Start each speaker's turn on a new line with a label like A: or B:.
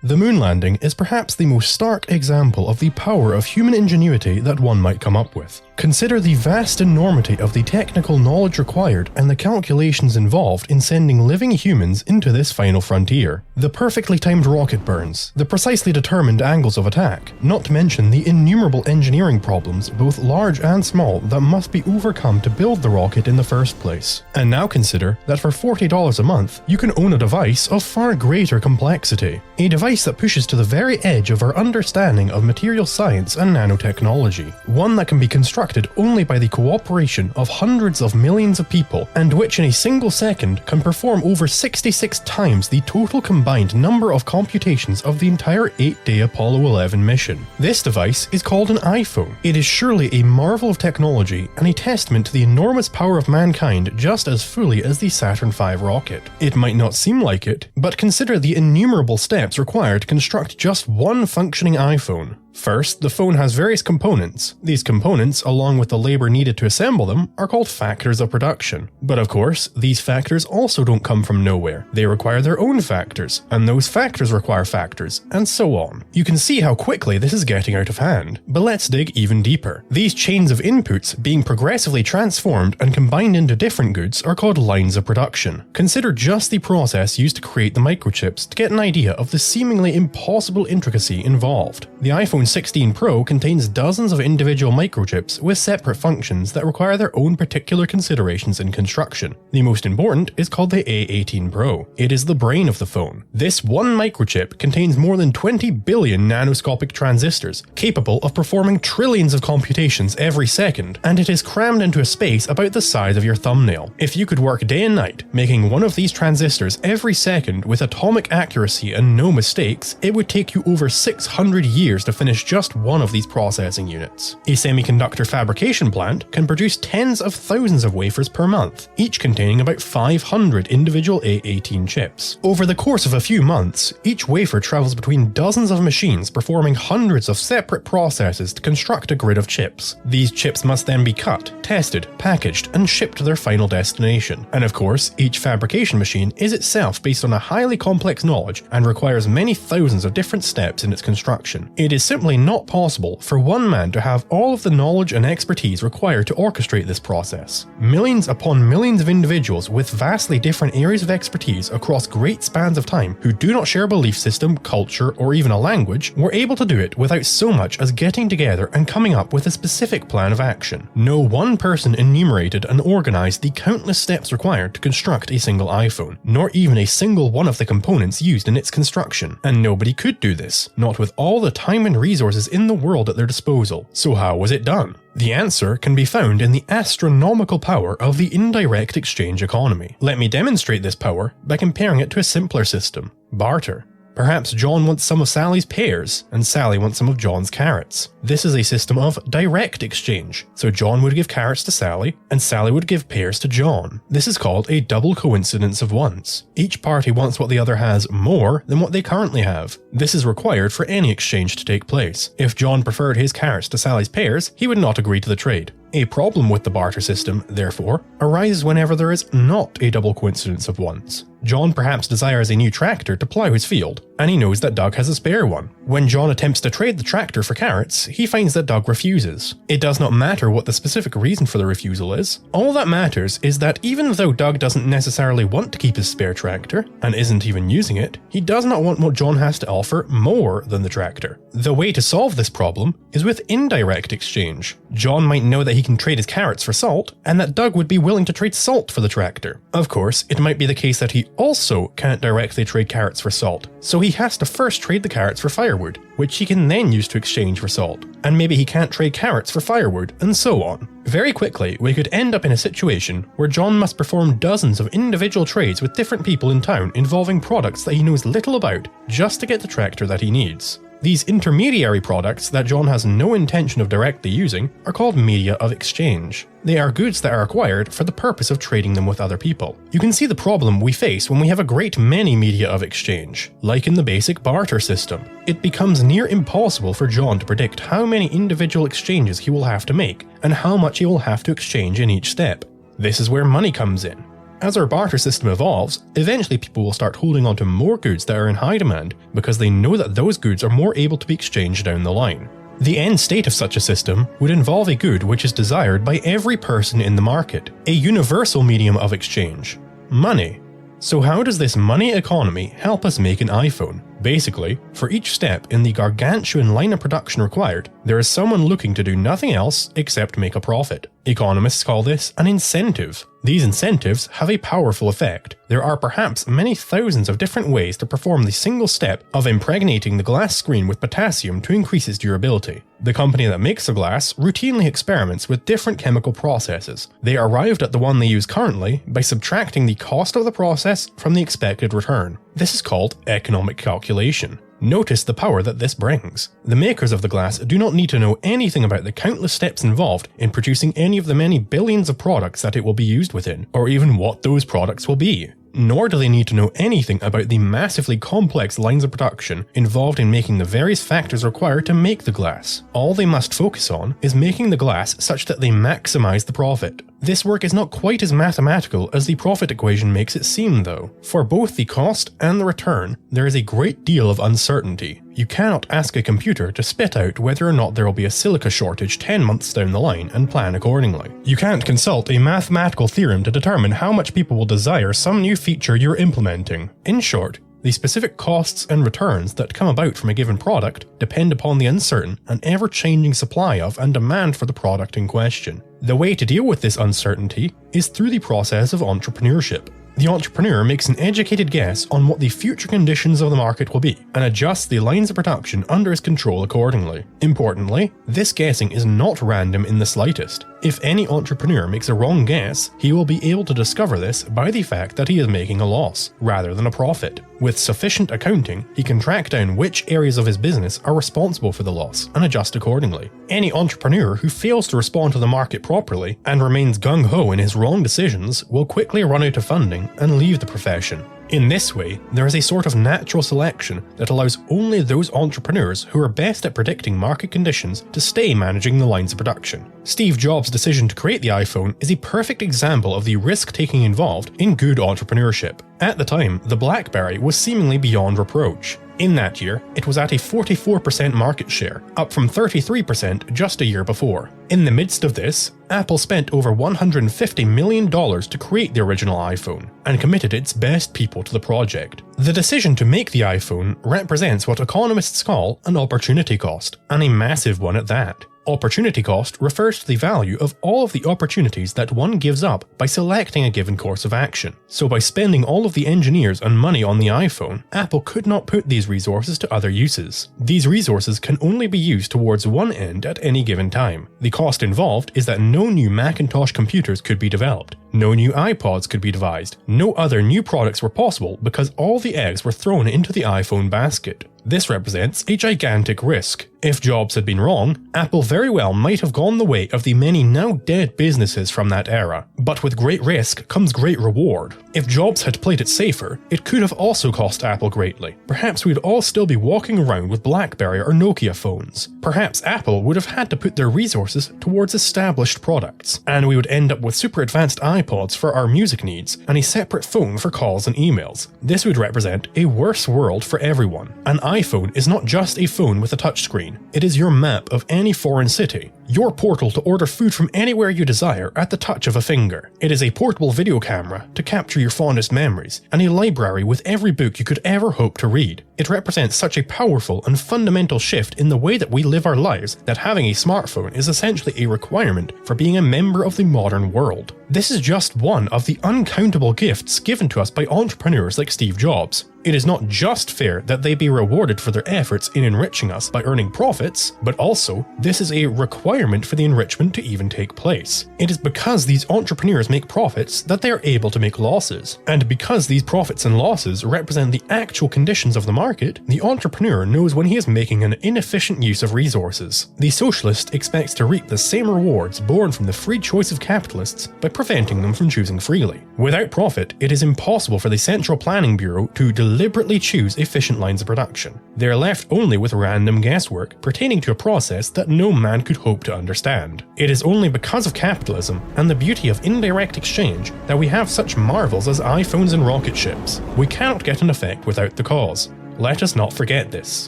A: The moon landing is perhaps the most stark example of the power of human ingenuity that one might come up with. Consider the vast enormity of the technical knowledge required and the calculations involved in sending living humans into this final frontier. The perfectly timed rocket burns, the precisely determined angles of attack, not to mention the innumerable engineering problems, both large and small, that must be overcome to build the rocket in the first place. And now consider that for $40 a month, you can own a device of far greater complexity. A device that pushes to the very edge of our understanding of material science and nanotechnology. One that can be constructed only by the cooperation of hundreds of millions of people, and which in a single second can perform over 66 times the total combined number of computations of the entire 8-day Apollo 11 mission. This device is called an iPhone. It is surely a marvel of technology and a testament to the enormous power of mankind just as fully as the Saturn V rocket. It might not seem like it, but consider the innumerable steps required to construct just one functioning iPhone. First, the phone has various components. These components, along with the labor needed to assemble them, are called factors of production. But of course, these factors also don't come from nowhere. They require their own factors, and those factors require factors, and so on. You can see how quickly this is getting out of hand. But let's dig even deeper. These chains of inputs being progressively transformed and combined into different goods are called lines of production. Consider just the process used to create the microchips to get an idea of the seemingly impossible intricacy involved. The iPhone 16 Pro contains dozens of individual microchips with separate functions that require their own particular considerations in construction. The most important is called the A18 Pro. It is the brain of the phone. This one microchip contains more than 20 billion nanoscopic transistors, capable of performing trillions of computations every second, and it is crammed into a space about the size of your thumbnail. If you could work day and night, making one of these transistors every second with atomic accuracy and no mistakes, it would take you over 600 years to finish just one of these processing units. A semiconductor fabrication plant can produce tens of thousands of wafers per month, each containing about 500 individual A18 chips. Over the course of a few months, each wafer travels between dozens of machines performing hundreds of separate processes to construct a grid of chips. These chips must then be cut, tested, packaged, and shipped to their final destination. And of course, each fabrication machine is itself based on a highly complex knowledge and requires many thousands of different steps in its construction. It is simply not possible for one man to have all of the knowledge and expertise required to orchestrate this process. Millions upon millions of individuals with vastly different areas of expertise across great spans of time who do not share a belief system, culture, or even a language were able to do it without so much as getting together and coming up with a specific plan of action. No one person enumerated and organized the countless steps required to construct a single iPhone, nor even a single one of the components used in its construction. And nobody could do this, not with all the time and resources in the world at their disposal. So how was it done? The answer can be found in the astronomical power of the indirect exchange economy. Let me demonstrate this power by comparing it to a simpler system: barter. Perhaps John wants some of Sally's pears, and Sally wants some of John's carrots. This is a system of direct exchange, so John would give carrots to Sally, and Sally would give pears to John. This is called a double coincidence of wants. Each party wants what the other has more than what they currently have. This is required for any exchange to take place. If John preferred his carrots to Sally's pears, he would not agree to the trade. A problem with the barter system, therefore, arises whenever there is not a double coincidence of wants. John perhaps desires a new tractor to plough his field, and he knows that Doug has a spare one. When John attempts to trade the tractor for carrots, he finds that Doug refuses. It does not matter what the specific reason for the refusal is. All that matters is that even though Doug doesn't necessarily want to keep his spare tractor, and isn't even using it, he does not want what John has to offer more than the tractor. The way to solve this problem is with indirect exchange. John might know that he can trade his carrots for salt, and that Doug would be willing to trade salt for the tractor. Of course, it might be the case that he also can't directly trade carrots for salt, so he has to first trade the carrots for firewood, which he can then use to exchange for salt. And maybe he can't trade carrots for firewood, and so on. Very quickly, we could end up in a situation where John must perform dozens of individual trades with different people in town involving products that he knows little about, just to get the tractor that he needs. These intermediary products that John has no intention of directly using are called media of exchange. They are goods that are acquired for the purpose of trading them with other people. You can see the problem we face when we have a great many media of exchange. Like in the basic barter system, it becomes near impossible for John to predict how many individual exchanges he will have to make, and how much he will have to exchange in each step. This is where money comes in. As our barter system evolves, eventually people will start holding on to more goods that are in high demand because they know that those goods are more able to be exchanged down the line. The end state of such a system would involve a good which is desired by every person in the market, a universal medium of exchange: money. So how does this money economy help us make an iPhone? Basically, for each step in the gargantuan line of production required, there is someone looking to do nothing else except make a profit. Economists call this an incentive. These incentives have a powerful effect. There are perhaps many thousands of different ways to perform the single step of impregnating the glass screen with potassium to increase its durability. The company that makes the glass routinely experiments with different chemical processes. They arrived at the one they use currently by subtracting the cost of the process from the expected return. This is called economic calculation. Notice the power that this brings. The makers of the glass do not need to know anything about the countless steps involved in producing any of the many billions of products that it will be used within, or even what those products will be. Nor do they need to know anything about the massively complex lines of production involved in making the various factors required to make the glass. All they must focus on is making the glass such that they maximize the profit. This work is not quite as mathematical as the profit equation makes it seem though. For both the cost and the return, there is a great deal of uncertainty. You cannot ask a computer to spit out whether or not there will be a silica shortage 10 months down the line and plan accordingly. You can't consult a mathematical theorem to determine how much people will desire some new feature you're implementing. In short, the specific costs and returns that come about from a given product depend upon the uncertain and ever-changing supply of and demand for the product in question. The way to deal with this uncertainty is through the process of entrepreneurship. The entrepreneur makes an educated guess on what the future conditions of the market will be and adjusts the lines of production under his control accordingly. Importantly, this guessing is not random in the slightest. If any entrepreneur makes a wrong guess, he will be able to discover this by the fact that he is making a loss, rather than a profit. With sufficient accounting, he can track down which areas of his business are responsible for the loss and adjust accordingly. Any entrepreneur who fails to respond to the market properly and remains gung-ho in his wrong decisions will quickly run out of funding and leave the profession. In this way, there is a sort of natural selection that allows only those entrepreneurs who are best at predicting market conditions to stay managing the lines of production. Steve Jobs' decision to create the iPhone is a perfect example of the risk-taking involved in good entrepreneurship. At the time, the BlackBerry was seemingly beyond reproach. In that year, it was at a 44% market share, up from 33% just a year before. In the midst of this, Apple spent over $150 million to create the original iPhone, and committed its best people to the project. The decision to make the iPhone represents what economists call an opportunity cost, and a massive one at that. Opportunity cost refers to the value of all of the opportunities that one gives up by selecting a given course of action. So by spending all of the engineers and money on the iPhone, Apple could not put these resources to other uses. These resources can only be used towards one end at any given time. The cost involved is that no new Macintosh computers could be developed, no new iPods could be devised, no other new products were possible because all the eggs were thrown into the iPhone basket. This represents a gigantic risk. If Jobs had been wrong, Apple very well might have gone the way of the many now dead businesses from that era. But with great risk comes great reward. If Jobs had played it safer, it could have also cost Apple greatly. Perhaps we'd all still be walking around with BlackBerry or Nokia phones. Perhaps Apple would have had to put their resources towards established products, and we would end up with super advanced iPods for our music needs and a separate phone for calls and emails. This would represent a worse world for everyone. An iPhone is not just a phone with a touchscreen. It is your map of any foreign city, your portal to order food from anywhere you desire at the touch of a finger. It is a portable video camera to capture your fondest memories, and a library with every book you could ever hope to read. It represents such a powerful and fundamental shift in the way that we live our lives that having a smartphone is essentially a requirement for being a member of the modern world. This is just one of the uncountable gifts given to us by entrepreneurs like Steve Jobs. It is not just fair that they be rewarded for their efforts in enriching us by earning profits, but also this is a requirement for the enrichment to even take place. It is because these entrepreneurs make profits that they are able to make losses. And because these profits and losses represent the actual conditions of the market, the entrepreneur knows when he is making an inefficient use of resources. The socialist expects to reap the same rewards born from the free choice of capitalists by preventing them from choosing freely. Without profit, it is impossible for the Central Planning Bureau to deliver deliberately choose efficient lines of production. They are left only with random guesswork pertaining to a process that no man could hope to understand. It is only because of capitalism and the beauty of indirect exchange that we have such marvels as iPhones and rocket ships. We cannot get an effect without the cause. Let us not forget this.